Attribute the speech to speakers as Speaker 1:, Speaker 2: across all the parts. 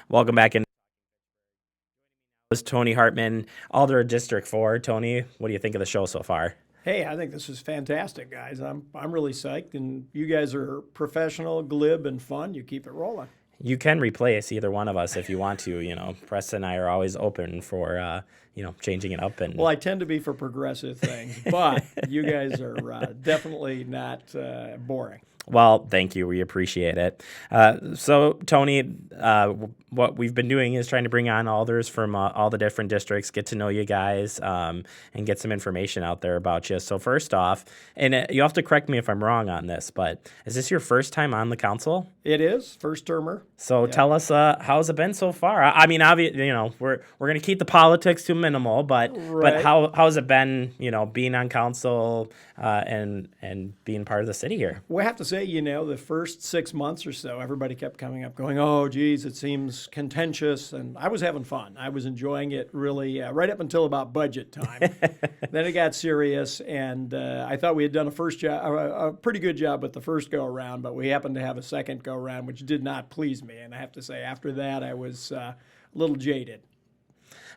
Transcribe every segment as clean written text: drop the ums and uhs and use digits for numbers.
Speaker 1: Welcome back in. Was Tony Hartmann, Alder District 4. Tony, what do you think of the show so far?
Speaker 2: Hey, I think this is fantastic, guys. I'm really psyched, and you guys are professional, glib, and fun. You keep it rolling.
Speaker 1: You can replace either one of us if you want to. Preston and I are always open for, changing it up.
Speaker 2: Well, I tend to be for progressive things, but you guys are definitely not boring.
Speaker 1: Well, thank you. We appreciate it. So, Tony, what we've been doing is trying to bring on alders from all the different districts, get to know you guys, and get some information out there about you. So, first off, and you have to correct me if I'm wrong on this, but is this your first time on the council?
Speaker 2: It is first termer.
Speaker 1: So tell us, how's it been so far? I mean, obviously, we're gonna keep the politics to minimal, but
Speaker 2: Right.
Speaker 1: how's it been, being on council and being part of the city here?
Speaker 2: We have to say, the first 6 months or so, everybody kept coming up going, oh, geez, it seems contentious. And I was having fun. I was enjoying it really right up until about budget time. Then it got serious, and I thought we had done a pretty good job with the first go around, but we happened to have a second go around, which did not please me. And I have to say, after that, I was a little jaded.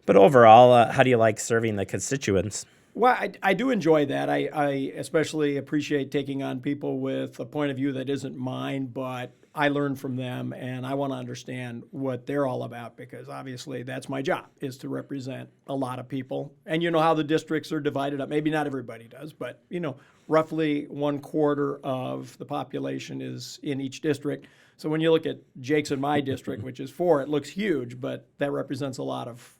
Speaker 1: But overall, how do you like serving the constituents?
Speaker 2: Well, I do enjoy that. I especially appreciate taking on people with a point of view that isn't mine, but I learn from them, and I want to understand what they're all about, because obviously that's my job, is to represent a lot of people. And you know how the districts are divided up. Maybe not everybody does, but roughly 1/4 of the population is in each district. So when you look at Jake's and my district, which is 4, it looks huge, but that represents a lot of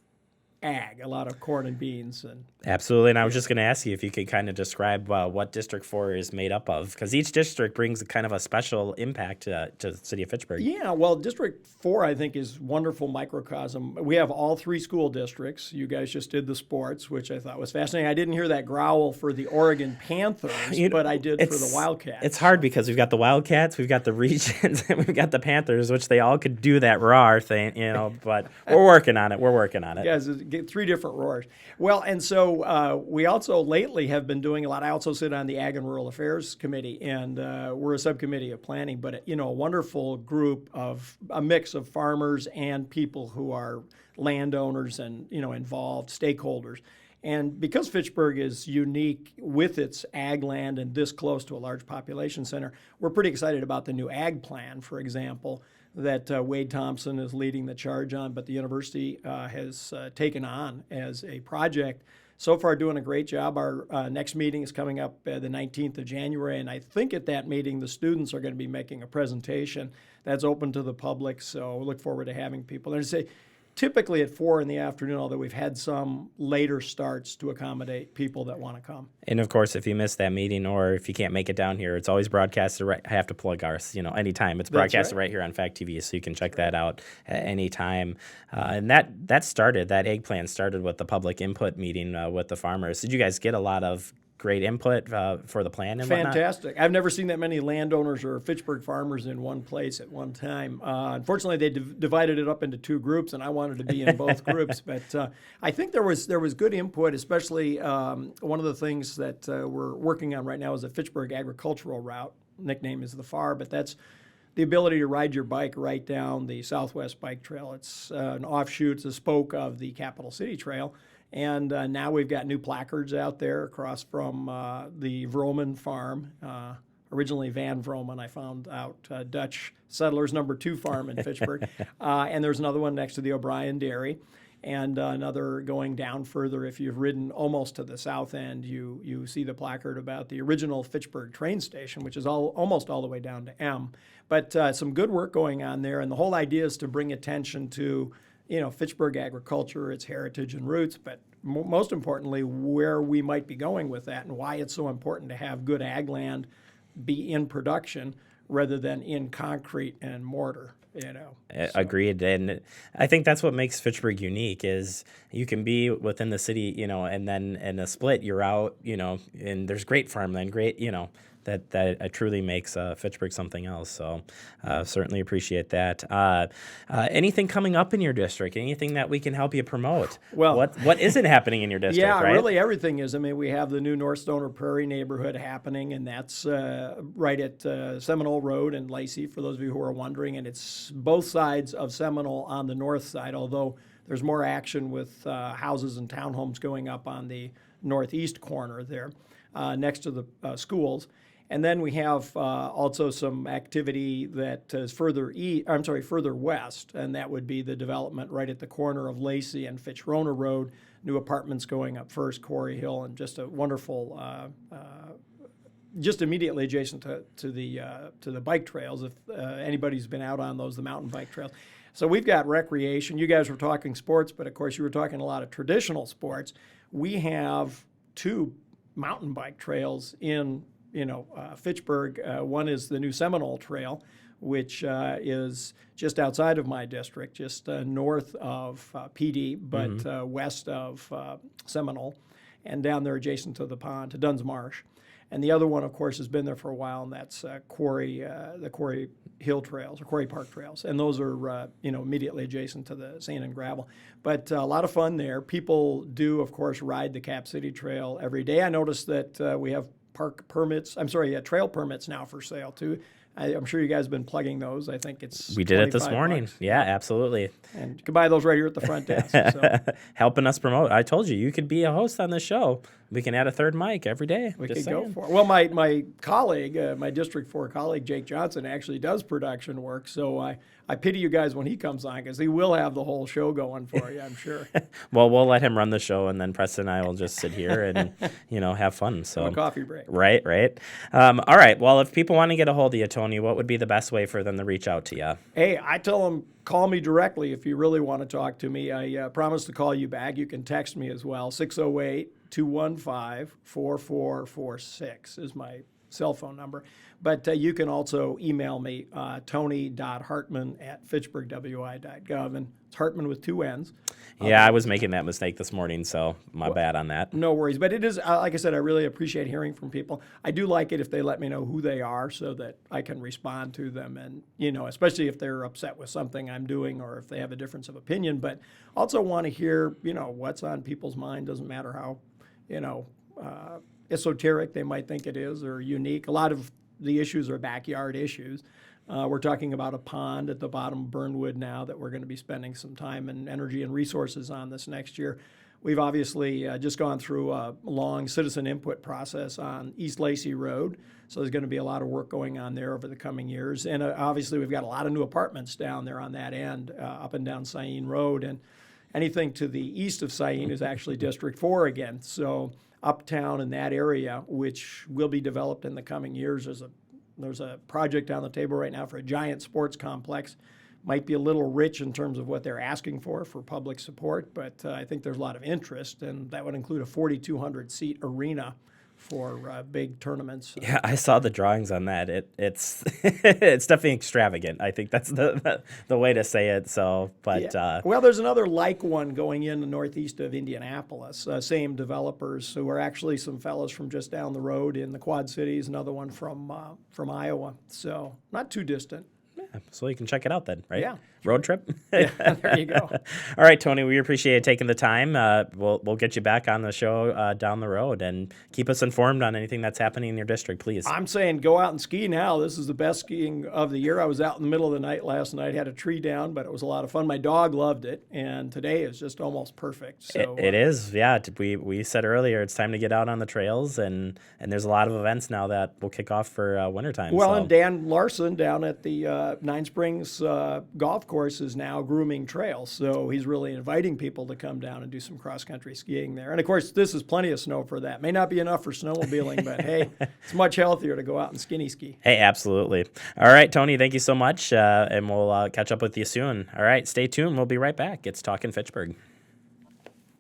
Speaker 2: a lot of corn and beans. And
Speaker 1: Absolutely, and I was just going to ask you if you could kind of describe what District 4 is made up of, because each district brings kind of a special impact to the City of Fitchburg.
Speaker 2: yeah, well, District 4, I think, is wonderful microcosm. We have all 3 school districts. You guys just did the sports, which I thought was fascinating. I didn't hear that growl for the Oregon Panthers, but I did for the Wildcats.
Speaker 1: It's hard because we've got the Wildcats, we've got the Regions, and we've got the Panthers, which they all could do that roar thing, but we're working on it. We're working on it.
Speaker 2: Yes, get 3 different roars. Well, and so we also lately have been doing a lot. I also sit on the Ag and Rural Affairs Committee, and we're a subcommittee of planning, but a wonderful group of a mix of farmers and people who are landowners and involved stakeholders. And because Fitchburg is unique with its ag land and this close to a large population center, we're pretty excited about the new ag plan, for example, that Wade Thompson is leading the charge on, but the university has taken on as a project. So far, doing a great job. Our next meeting is coming up the 19th of January, and I think at that meeting, the students are going to be making a presentation that's open to the public, so we look forward to having people there. Typically at 4 in the afternoon, although we've had some later starts to accommodate people that want to come.
Speaker 1: And of course, if you miss that meeting or if you can't make it down here, it's always broadcasted. I have to plug ours, anytime. It's broadcasted right here on FACTv, so you can check that out at any time. And that egg plan started with the public input meeting with the farmers. Did you guys get a lot of great input for the plan and whatnot?
Speaker 2: Fantastic. I've never seen that many landowners or Fitchburg farmers in one place at one time. Unfortunately, they divided it up into 2 groups, and I wanted to be in both groups. But I think there was good input, especially one of the things that we're working on right now is the Fitchburg agricultural route. Nickname is the FAR, but that's the ability to ride your bike right down the Southwest Bike Trail. It's an offshoot, it's a spoke of the Capital City Trail. And now we've got new placards out there across from the Vroman farm, originally Van Vroman, I found out, Dutch settlers #2 farm in Fitchburg. And there's another one next to the O'Brien Dairy, and another going down further. If you've ridden almost to the south end, you see the placard about the original Fitchburg train station, which is almost all the way down to M. But some good work going on there, and the whole idea is to bring attention to Fitchburg agriculture, its heritage and roots, but most importantly, where we might be going with that and why it's so important to have good ag land be in production rather than in concrete and mortar.
Speaker 1: Agreed, and I think that's what makes Fitchburg unique is you can be within the city, and then in a split you're out, and there's great farmland, great, that truly makes Fitchburg something else. So certainly appreciate that. Anything coming up in your district? Anything that we can help you promote?
Speaker 2: Well,
Speaker 1: what isn't happening in your district?
Speaker 2: yeah,
Speaker 1: right?
Speaker 2: really everything is. I mean, we have the new North Stoner Prairie neighborhood happening, and that's right at Seminole Road in Lacey, for those of you who are wondering. And it's both sides of Seminole on the north side, although there's more action with houses and townhomes going up on the northeast corner there, next to the schools. And then we have also some activity that is further west, and that would be the development right at the corner of Lacey and Fitch-Rona Road. New apartments going up first, Quarry Hill, and just a wonderful, just immediately adjacent to the bike trails. If anybody's been out on those, the mountain bike trails. So we've got recreation. You guys were talking sports, but of course you were talking a lot of traditional sports. We have 2 mountain bike trails in Fitchburg. One is the new Seminole Trail, which is just outside of my district, just north of PD, but west of Seminole, and down there adjacent to the pond, to Dunn's Marsh. And the other one, of course, has been there for a while, and that's the Quarry Hill Trails, or Quarry Park Trails. And those are, immediately adjacent to the sand and gravel. But a lot of fun there. People do, of course, ride the Cap City Trail every day. I noticed that we have trail permits now for sale, too. I'm sure you guys have been plugging those. I think
Speaker 1: we did it this morning.
Speaker 2: $25.
Speaker 1: Yeah, absolutely.
Speaker 2: And you can buy those right here at the front desk. So.
Speaker 1: Helping us promote. I told you, you could be a host on this show. We can add a third mic every day.
Speaker 2: We could go for it. Well, my colleague, my District 4 colleague, Jake Johnson, actually does production work. So I pity you guys when he comes on, because he will have the whole show going for you, I'm sure.
Speaker 1: Well, we'll let him run the show, and then Preston and I will just sit here and, have fun. So
Speaker 2: a coffee break.
Speaker 1: Right. All right. Well, if people want to get a hold of you, Tony, what would be the best way for them to reach out to you?
Speaker 2: Hey, I tell them, call me directly if you really want to talk to me. I promise to call you back. You can text me as well. 608-215-4446 is my cell phone number. But you can also email me, tony.hartmann@fitchburgwi.gov. And it's Hartmann with 2 N's.
Speaker 1: Yeah, I was making that mistake this morning, so my bad on that.
Speaker 2: No worries. But it is, like I said, I really appreciate hearing from people. I do like it if they let me know who they are so that I can respond to them. And, especially if they're upset with something I'm doing or if they have a difference of opinion. But also want to hear, what's on people's mind. Doesn't matter how, esoteric they might think it is or unique. A lot of the issues are backyard issues. We're talking about a pond at the bottom of Burnwood now that we're going to be spending some time and energy and resources on this next year. We've obviously just gone through a long citizen input process on East Lacey Road, so there's going to be a lot of work going on there over the coming years. And obviously we've got a lot of new apartments down there on that end, up and down Cyene Road. And anything to the east of Cyene is actually District 4 again. So uptown in that area, which will be developed in the coming years, there's a project on the table right now for a giant sports complex. Might be a little rich in terms of what they're asking for public support, but I think there's a lot of interest, and that would include a 4,200-seat arena for big tournaments.
Speaker 1: Yeah, I saw the drawings on that. It's it's definitely extravagant. I think that's the way to say it. So, but
Speaker 2: yeah. Well, there's another like one going in the northeast of Indianapolis. Same developers who are actually some fellows from just down the road in the Quad Cities. Another one from Iowa. So not too distant.
Speaker 1: So you can check it out then, right?
Speaker 2: Yeah.
Speaker 1: Road trip?
Speaker 2: Yeah, there you go.
Speaker 1: All right, Tony, we appreciate taking the time. We'll get you back on the show down the road and keep us informed on anything that's happening in your district, please.
Speaker 2: I'm saying go out and ski now. This is the best skiing of the year. I was out in the middle of the night last night, had a tree down, but it was a lot of fun. My dog loved it, and today is just almost perfect. So
Speaker 1: it is, yeah. We said earlier it's time to get out on the trails, and there's a lot of events now that will kick off for wintertime.
Speaker 2: Well, and Dan Larson down at the Nine Springs golf course is now grooming trails, so he's really inviting people to come down and do some cross-country skiing there. And of course, this is plenty of snow for that. May not be enough for snowmobiling, but hey, it's much healthier to go out and skinny ski.
Speaker 1: Hey, absolutely. All right, Tony, thank you so much, and we'll catch up with you soon. All right, stay tuned. We'll be right back. It's Talking Fitchburg.